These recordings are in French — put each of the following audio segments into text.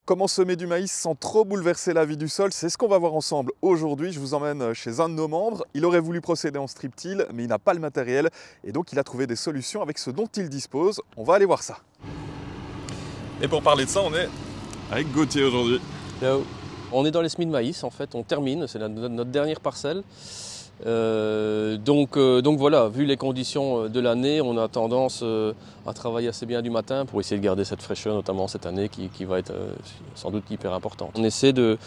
Comment semer du maïs sans trop bouleverser la vie du sol? C'est ce qu'on va voir ensemble aujourd'hui. Je vous emmène chez un de nos membres. Il aurait voulu procéder en strip-till, mais il n'a pas le matériel. Et donc il a trouvé des solutions avec ce dont il dispose. On va aller voir ça. Et pour parler de ça, on est avec Gauthier aujourd'hui. Ciao. On est dans les semis de maïs en fait, on termine, c'est notre dernière parcelle. Donc voilà, vu les conditions de l'année, on a tendance à travailler assez bien du matin pour essayer de garder cette fraîcheur, notamment cette année qui va être sans doute hyper importante. On essaie de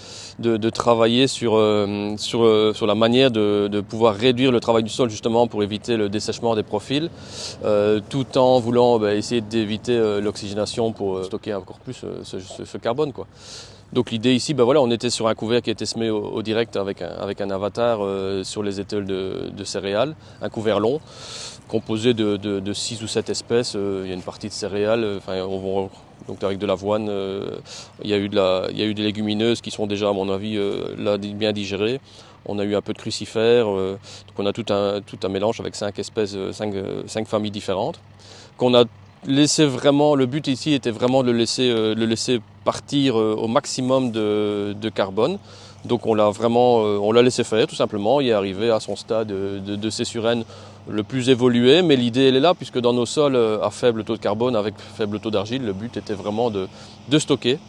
travailler sur la manière de pouvoir réduire le travail du sol justement pour éviter le dessèchement des profils, tout en voulant essayer d'éviter l'oxygénation pour stocker encore plus ce carbone, quoi. Donc l'idée ici, on était sur un couvert qui était semé au direct avec un avatar sur les étals de céréales, un couvert long, composé de 6 ou 7 espèces. Il y a une partie de céréales, donc avec de l'avoine, il y a eu des légumineuses qui sont déjà à mon avis là, bien digérées. On a eu un peu de crucifères, donc on a tout un mélange avec 5 espèces, 5 familles différentes qu'on a laissé vraiment. Le but ici était vraiment de le laisser partir au maximum de carbone. Donc on l'a laissé faire tout simplement. Il est arrivé à son stade de céssurène le plus évolué, mais l'idée elle est là puisque dans nos sols à faible taux de carbone avec faible taux d'argile, le but était vraiment de stocker.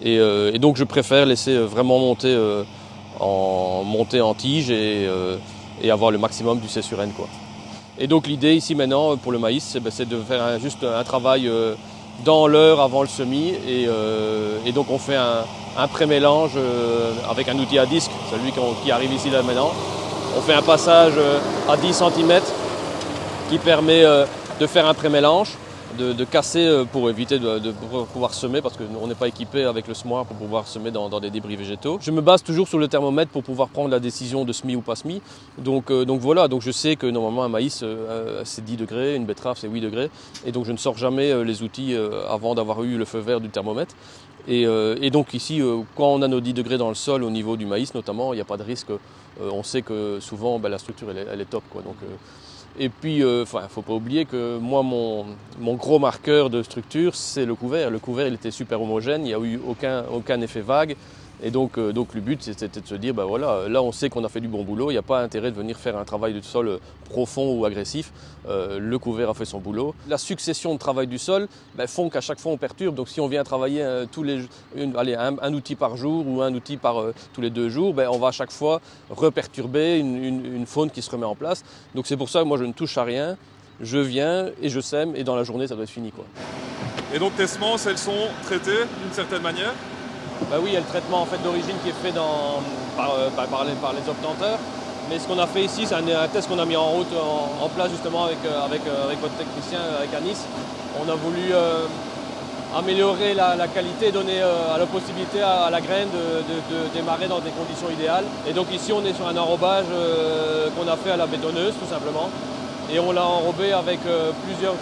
Et donc je préfère laisser vraiment monter en tige et avoir le maximum du céssurène, quoi. Et donc l'idée ici maintenant pour le maïs, c'est de faire juste un travail dans l'heure avant le semis et donc on fait un pré-mélange avec un outil à disque, celui qui arrive ici là maintenant. On fait un passage à 10 cm qui permet de faire un pré-mélange, de casser pour éviter de pouvoir semer parce qu'on n'est pas équipé avec le semoir pour pouvoir semer dans des débris végétaux. Je me base toujours sur le thermomètre pour pouvoir prendre la décision de semis ou pas semis. Donc voilà, donc je sais que normalement un maïs c'est 10 degrés, une betterave c'est 8 degrés. Et donc je ne sors jamais les outils avant d'avoir eu le feu vert du thermomètre. Et donc ici, quand on a nos 10 degrés dans le sol au niveau du maïs notamment, il n'y a pas de risque. On sait que souvent la structure elle est top, quoi. Donc, et puis, il ne faut pas oublier que moi, mon gros marqueur de structure, c'est le couvert. Le couvert, il était super homogène, il n'y a eu aucun effet vague. Et donc le but, c'était de se dire, là, on sait qu'on a fait du bon boulot, il n'y a pas intérêt de venir faire un travail de sol profond ou agressif. Le couvert a fait son boulot. La succession de travail du sol font qu'à chaque fois, on perturbe. Donc, si on vient travailler un outil par jour ou un outil tous les 2 jours, on va à chaque fois reperturber une faune qui se remet en place. Donc, c'est pour ça que moi, je ne touche à rien. Je viens et je sème et dans la journée, ça doit être fini, quoi. Et donc tes semences, elles sont traitées d'une certaine manière? Oui, il y a le traitement en fait, d'origine qui est fait par les obtenteurs. Mais ce qu'on a fait ici, c'est un test qu'on a mis en route en place justement avec votre technicien, avec Anis. On a voulu améliorer la qualité, donner la possibilité à la graine de démarrer dans des conditions idéales. Et donc ici, on est sur un enrobage qu'on a fait à la bétonneuse tout simplement. Et on l'a enrobé avec plusieurs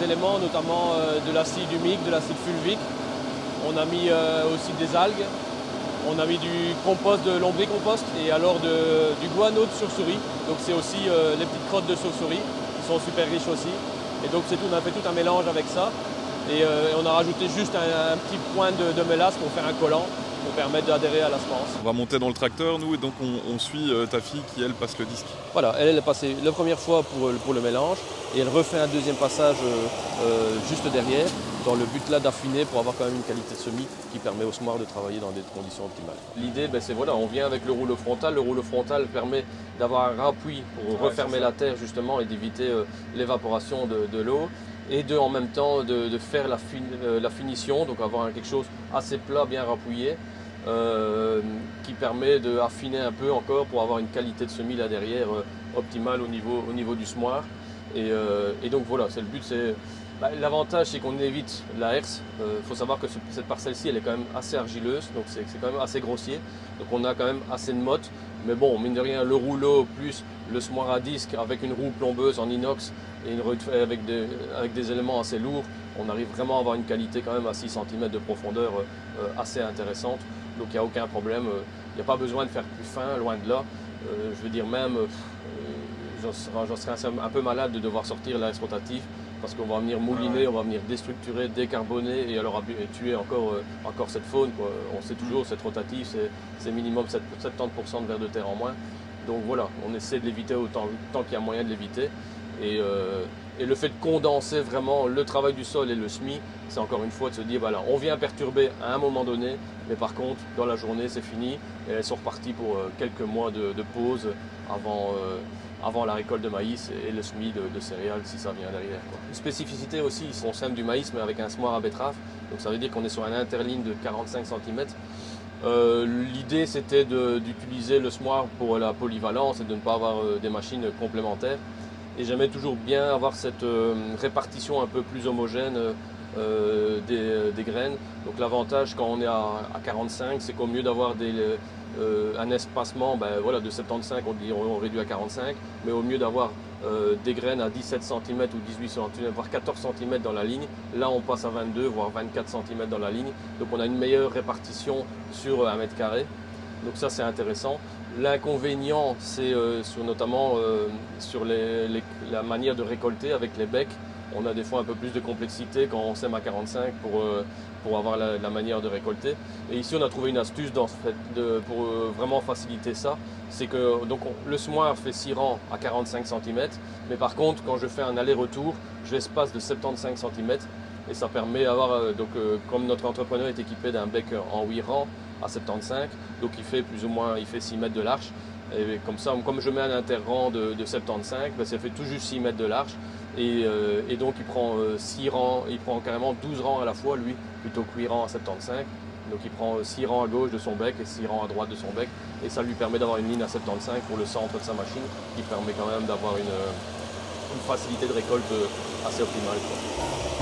éléments, notamment de l'acide humique, de l'acide fulvique. On a mis aussi des algues, on a mis du compost de lombricompost et alors du guano de chauve-souris. Donc c'est aussi les petites crottes de chauve-souris qui sont super riches aussi. Et donc on a fait tout un mélange avec ça. Et on a rajouté juste un petit point de mélasse pour faire un collant, pour permettre d'adhérer à la semence. On va monter dans le tracteur, nous, et donc on suit ta fille qui, elle, passe le disque. Voilà, elle est passée la première fois pour le mélange et elle refait un deuxième passage juste derrière, dans le but là d'affiner pour avoir quand même une qualité de semis qui permet au semoir de travailler dans des conditions optimales. L'idée, c'est voilà, on vient avec le rouleau frontal. Le rouleau frontal permet d'avoir un appui pour refermer la terre justement et d'éviter l'évaporation de l'eau. Et en même temps de faire la finition, donc avoir quelque chose assez plat, bien rappuyé, qui permet d'affiner un peu encore pour avoir une qualité de semis là derrière optimale au niveau du semoir. Et donc voilà, c'est le but. L'avantage, c'est qu'on évite la herse. Faut savoir que cette parcelle-ci, elle est quand même assez argileuse, donc c'est quand même assez grossier. Donc on a quand même assez de motte. Mais bon, mine de rien, le rouleau plus le semoir à disque avec une roue plombeuse en inox et avec des éléments assez lourds, on arrive vraiment à avoir une qualité quand même à 6 cm de profondeur assez intéressante. Donc il n'y a aucun problème. Il n'y a pas besoin de faire plus fin, loin de là. Je veux dire même, j'en serais un peu malade de devoir sortir l'axe rotatif parce qu'on va venir mouliner, on va venir déstructurer, décarboner et alors tuer encore cette faune, quoi. On sait toujours, cette rotative, c'est minimum 70% de vers de terre en moins. Donc voilà, on essaie de l'éviter autant qu'il y a moyen de l'éviter. Et le fait de condenser vraiment le travail du sol et le semis, c'est encore une fois de se dire, voilà, on vient perturber à un moment donné, mais par contre, dans la journée, c'est fini. Et elles sont reparties pour quelques mois de pause avant la récolte de maïs et le semis de céréales, si ça vient derrière, quoi. Une spécificité aussi, on sème du maïs, mais avec un semoir à betterave. Donc ça veut dire qu'on est sur un interligne de 45 cm. L'idée, c'était d'utiliser le semoir pour la polyvalence et de ne pas avoir des machines complémentaires. Et j'aimais toujours bien avoir cette répartition un peu plus homogène des graines. Donc l'avantage quand on est à 45, c'est qu'au mieux d'avoir un espacement voilà, de 75, on réduit à 45, mais au mieux d'avoir des graines à 17 cm ou 18 cm, voire 14 cm dans la ligne, là on passe à 22, voire 24 cm dans la ligne. Donc on a une meilleure répartition sur 1 mètre carré. Donc ça c'est intéressant. L'inconvénient c'est notamment sur la manière de récolter avec les becs. On a des fois un peu plus de complexité quand on sème à 45 pour avoir la manière de récolter. Et ici on a trouvé une astuce pour vraiment faciliter ça. C'est que le semoir fait 6 rangs à 45 cm, mais par contre quand je fais un aller-retour, je l'espace de 75 cm et ça permet d'avoir, comme notre entrepreneur est équipé d'un bec en 8 rangs à 75, donc il fait plus ou moins 6 mètres de large. Et comme ça, comme je mets un interrang de 75, ça fait tout juste 6 mètres de large. Et donc il prend 6 rangs, il prend carrément 12 rangs à la fois, lui, plutôt que 8 rangs à 75. Donc il prend 6 rangs à gauche de son bec et 6 rangs à droite de son bec. Et ça lui permet d'avoir une ligne à 75 pour le centre de sa machine, qui permet quand même d'avoir une facilité de récolte assez optimale, quoi.